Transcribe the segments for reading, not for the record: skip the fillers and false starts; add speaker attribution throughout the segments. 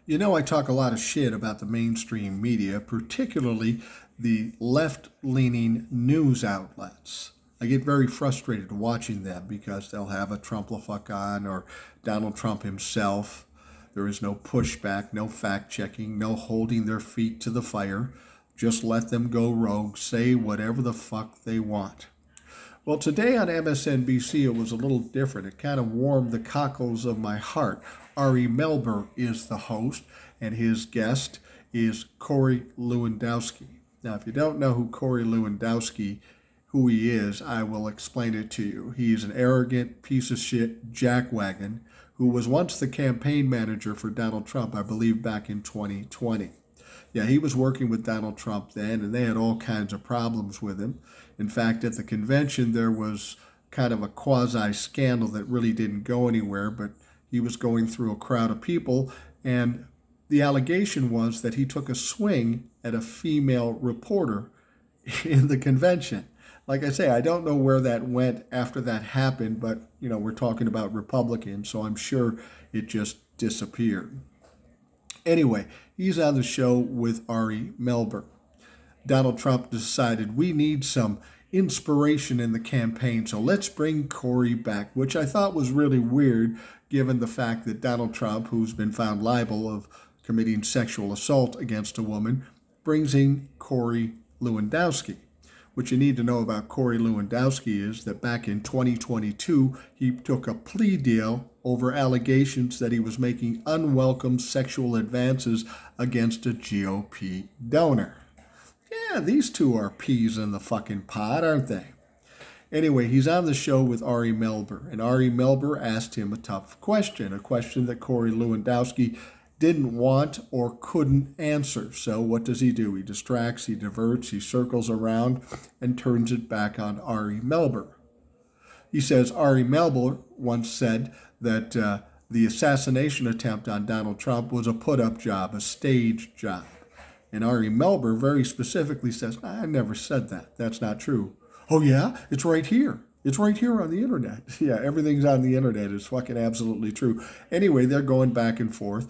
Speaker 1: You know, I talk a lot of shit about the mainstream media, particularly the left leaning news outlets. I get very frustrated watching them because they'll have a Trump-la-fuck on or Donald Trump himself. There is no pushback, no fact checking, no holding their feet to the fire. Just let them go rogue, say whatever the fuck they want. Well, today on MSNBC, it was a little different. It kind of warmed the cockles of my heart. Ari Melber is the host, and his guest is Corey Lewandowski. Now, if you don't know who Corey Lewandowski, who he is, I will explain it to you. He is an arrogant piece of shit jackwagon who was once the campaign manager for Donald Trump, I believe back in 2020. Yeah, he was working with Donald Trump then, and they had all kinds of problems with him. In fact, at the convention, there was kind of a quasi scandal that really didn't go anywhere, but he was going through a crowd of people, and the allegation was that he took a swing at a female reporter in the convention. Like I say, I don't know where that went after that happened, but we're talking about Republicans, so I'm sure it just disappeared. Anyway, he's on the show with Ari Melber. Donald Trump decided we need some inspiration in the campaign, so let's bring Corey back, which I thought was really weird given the fact that Donald Trump, who's been found liable of committing sexual assault against a woman, brings in Corey Lewandowski. What you need to know about Corey Lewandowski is that back in 2022, he took a plea deal over allegations that he was making unwelcome sexual advances against a GOP donor. Yeah, these two are peas in the fucking pod, aren't they? Anyway, he's on the show with Ari Melber, and Ari Melber asked him a tough question, a question that Corey Lewandowski didn't want or couldn't answer. So what does he do? He distracts, he diverts, he circles around, and turns it back on Ari Melber. He says Ari Melber once said that the assassination attempt on Donald Trump was a put-up job, a stage job. And Ari Melber very specifically says, I never said that. That's not true. Oh yeah? It's right here. It's right here on the internet. Yeah, everything's on the internet. It's fucking absolutely true. Anyway, they're going back and forth.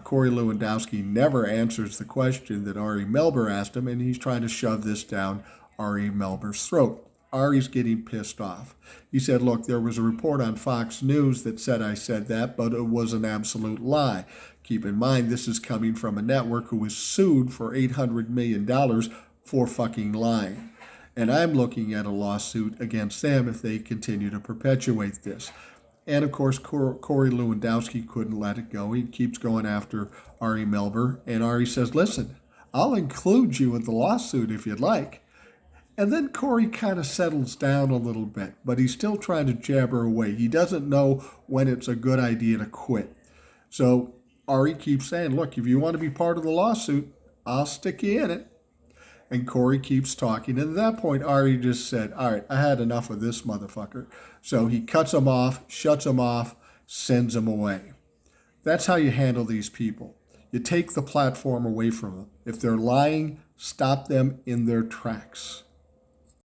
Speaker 1: Corey Lewandowski never answers the question that Ari Melber asked him, and he's trying to shove this down Ari Melber's throat. Ari's getting pissed off. He said, look, there was a report on Fox News that said I said that, but it was an absolute lie. Keep in mind, this is coming from a network who was sued for $800 million for fucking lying. And I'm looking at a lawsuit against them if they continue to perpetuate this. And of course, Corey Lewandowski couldn't let it go. He keeps going after Ari Melber. And Ari says, listen, I'll include you in the lawsuit if you'd like. And then Corey kind of settles down a little bit, but he's still trying to jabber away. He doesn't know when it's a good idea to quit. So Ari keeps saying, look, if you want to be part of the lawsuit, I'll stick you in it. And Corey keeps talking. And at that point, Ari just said, all right, I had enough of this motherfucker. So he cuts him off, shuts him off, sends him away. That's how you handle these people. You take the platform away from them. If they're lying, stop them in their tracks.